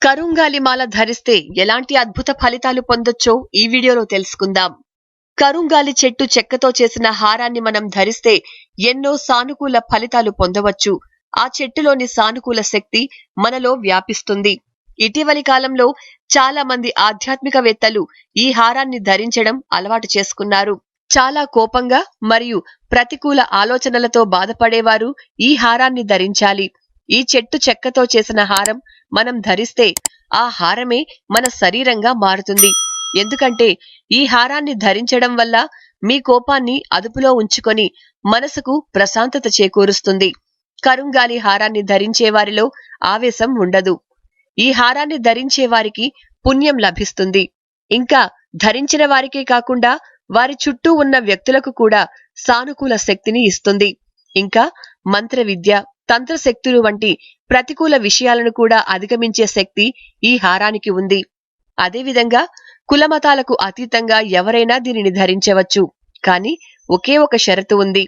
కరుంగాలి మాల ధరిస్తే ఎలాంటి అద్భుత ఫలితాలు పొందొచ్చో ఈ వీడియోలో తెలుసుకుందాం. కరుంగాలి చెట్టు చెక్కతో చేసిన హారాన్ని మనం ధరిస్తే ఎన్నో సానుకూల ఫలితాలు పొందవచ్చు. ఆ చెట్టులోని సానుకూల శక్తి మనలో వ్యాపిస్తుంది. ఇటీవలి కాలంలో చాలా మంది ఆధ్యాత్మికవేత్తలు ఈ హారాన్ని ధరించడం అలవాటు చేసుకున్నారు. చాలా కోపంగా మరియు ప్రతికూల ఆలోచనలతో బాధపడేవారు ఈ హారాన్ని ధరించాలి. ఈ చెట్టు చెక్కతో చేసిన హారం మనం ధరిస్తే ఆ హారమే మన శరీరంగా మారుతుంది. ఎందుకంటే ఈ హారాన్ని ధరించడం వల్ల మీ కోపాన్ని అదుపులో ఉంచుకొని మనసుకు ప్రశాంతత చేకూరుస్తుంది. కరుంగాలి హారాన్ని ధరించే వారిలో ఆవేశం ఉండదు. ఈ హారాన్ని ధరించే వారికి పుణ్యం లభిస్తుంది. ఇంకా ధరించిన వారికే కాకుండా వారి చుట్టూ ఉన్న వ్యక్తులకు కూడా సానుకూల శక్తిని ఇస్తుంది. ఇంకా మంత్ర విద్య, తంత్ర శక్తులు వంటి ప్రతికూల విషయాలను కూడా అధిగమించే శక్తి ఈ హారానికి ఉంది. అదేవిధంగా కులమతాలకు అతీతంగా ఎవరైనా దీనిని ధరించవచ్చు. కానీ ఒకే ఒక షరతు ఉంది.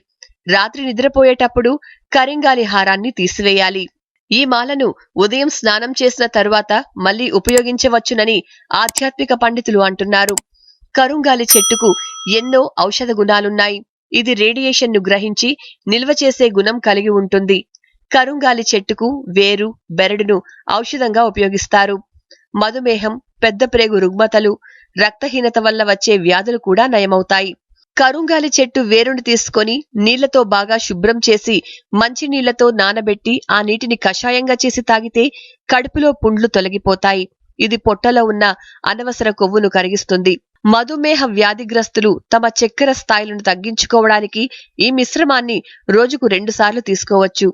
రాత్రి నిద్రపోయేటప్పుడు కరింగాలి హారాన్ని తీసివేయాలి. ఈ మాలను ఉదయం స్నానం చేసిన తరువాత మళ్లీ ఉపయోగించవచ్చునని ఆధ్యాత్మిక పండితులు అంటున్నారు. కరుంగాలి చెట్టుకు ఎన్నో ఔషధ గుణాలున్నాయి. ఇది రేడియేషన్ ను గ్రహించి నిల్వ చేసే గుణం కలిగి ఉంటుంది. కరుంగాలి చెట్టుకు వేరు, బెరడును ఔషధంగా ఉపయోగిస్తారు. మధుమేహం, పెద్ద ప్రేగు రుగ్మతలు, రక్తహీనత వల్ల వచ్చే వ్యాధులు కూడా నయమవుతాయి. కరుంగాలి చెట్టు వేరును తీసుకొని నీళ్లతో బాగా శుభ్రం చేసి మంచి నీళ్లతో నానబెట్టి ఆ నీటిని కషాయంగా చేసి తాగితే కడుపులో పుండ్లు తొలగిపోతాయి. ఇది పొట్టలో ఉన్న అనవసర కొవ్వును కరిగిస్తుంది. మధుమేహ వ్యాధిగ్రస్తులు తమ చక్కెర స్థాయిలను తగ్గించుకోవడానికి ఈ మిశ్రమాన్ని రోజుకు 2 సార్లు తీసుకోవచ్చు.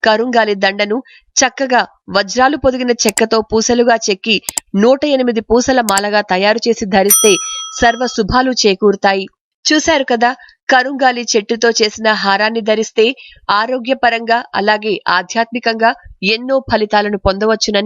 కరుంగాలి దండను చక్కగా వజ్రాలు పొదిగిన చెక్కతో పూసలుగా చెక్కి 108 పూసల మాలగా తయారు చేసి ధరిస్తే సర్వ శుభాలు చేకూరుతాయి. చూశారు కదా, కరుంగాలి చెట్టుతో చేసిన హారాన్ని ధరిస్తే ఆరోగ్యపరంగా అలాగే ఆధ్యాత్మికంగా ఎన్నో ఫలితాలను పొందవచ్చునని.